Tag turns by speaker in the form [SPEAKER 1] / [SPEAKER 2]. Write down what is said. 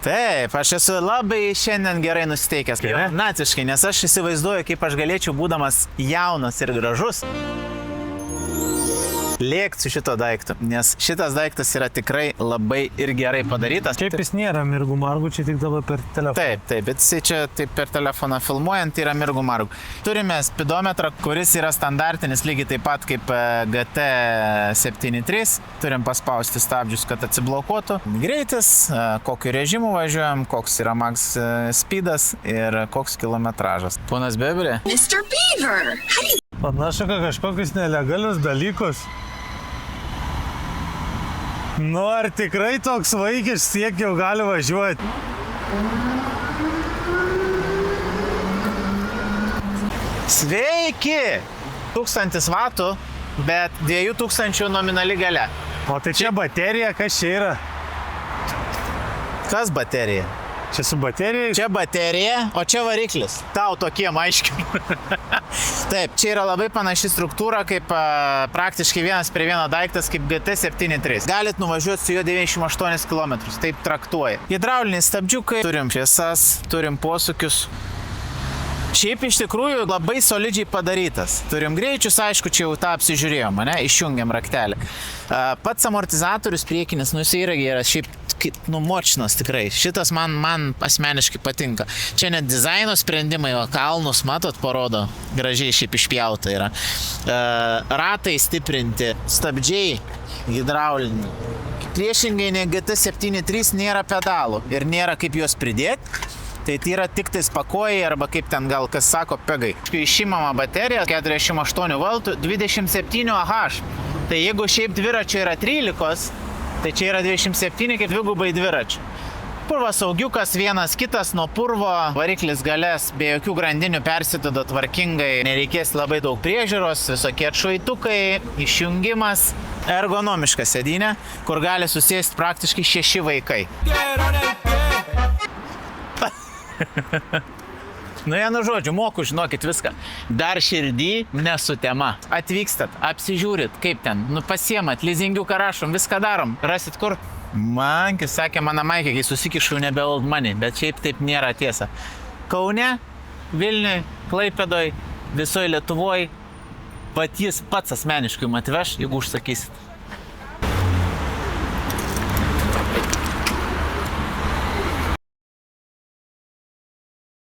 [SPEAKER 1] Taip, aš esu labai šiandien gerai nusiteikęs. Naciškai, nes aš įsivaizduoju, kaip aš galėčiau, būdamas jaunas ir gražus, lėkti su šito daiktu, nes šitas daiktas yra tikrai labai ir gerai padarytas.
[SPEAKER 2] Šiaip jis nėra mirgų margų, čia tik dabar per telefoną.
[SPEAKER 1] Taip, bet jis čia taip per telefoną filmuojant yra mirgų margų. Turime spidometrą, kuris yra standartinis lygiai taip pat kaip GT73. Turim paspausti stabdžius, kad atsiblokuotų. Greitis, kokiu režimu važiuojam, koks yra max speedas ir koks kilometražas. Ponas Beverė.
[SPEAKER 3] Mr. Beaver,
[SPEAKER 2] Panašu, kad kažkokius nelegalius dalykus. Nu, ar tikrai toks vaikis tiek jau gali važiuoti?
[SPEAKER 1] Sveiki! 1000 vatų, bet 2000 nominali galia.
[SPEAKER 2] O tai čia baterija, kas čia yra?
[SPEAKER 1] Kas baterija?
[SPEAKER 2] Čia su baterija?
[SPEAKER 1] Čia baterija, o čia variklis. Tau tokiem aiškiai. Taip, čia yra labai panaši struktūra, kaip praktiškai vienas prie vieno daiktas, kaip GT73. Galit nuvažiuoti su juo 98 km, taip traktuoja. Hidrauliniai stabdžiukai, turim šviesas, turim posūkius. Šiaip iš tikrųjų labai solidžiai padarytas. Turim greičius, aišku, čia jau tą apsižiūrėjom, ne? Išjungiam raktelį. Pats amortizatorius priekinis, jis yra šiaip močinas tikrai. Šitas man asmeniškai patinka. Čia net dizaino sprendimai, o kalnus, matot, parodo, gražiai šiaip išpjauta yra. Ratai stiprinti, stabdžiai hidrauliniai. Priešingai nei GT73 nėra pedalų ir nėra kaip juos pridėti. Tai yra tik tais pakojai arba kaip ten gal kas sako pegai. Išimama baterija 48 V 27 Ah. Tai jeigu šiaip dviračio yra 13, tai čia yra 27 kaip dvigubai dviračio. Purvo saugiukas vienas kitas nuo purvo, variklis galės be jokių grandinių persiduoda tvarkingai, nereikės labai daug priežiūros, visokie atšvaitukai, išjungimas, ergonomiška sėdynė, kur gali susėsti praktiškai 6 vaikai. Nu, vienu žodžiu, moku, žinokit viską. Dar širdį nesutema. Atvykstat, apsižiūrit, kaip ten, pasiemat, lizingiuką rašom, viską darom. Rasit kur? Man, kai sakė mano Maikė, kai susikišau nebe old money, bet šiaip taip nėra tiesa. Kaune, Vilniui, Klaipėdoj, visoje Lietuvoje, pat jis pats asmeniškai atveš, jeigu užsakysit.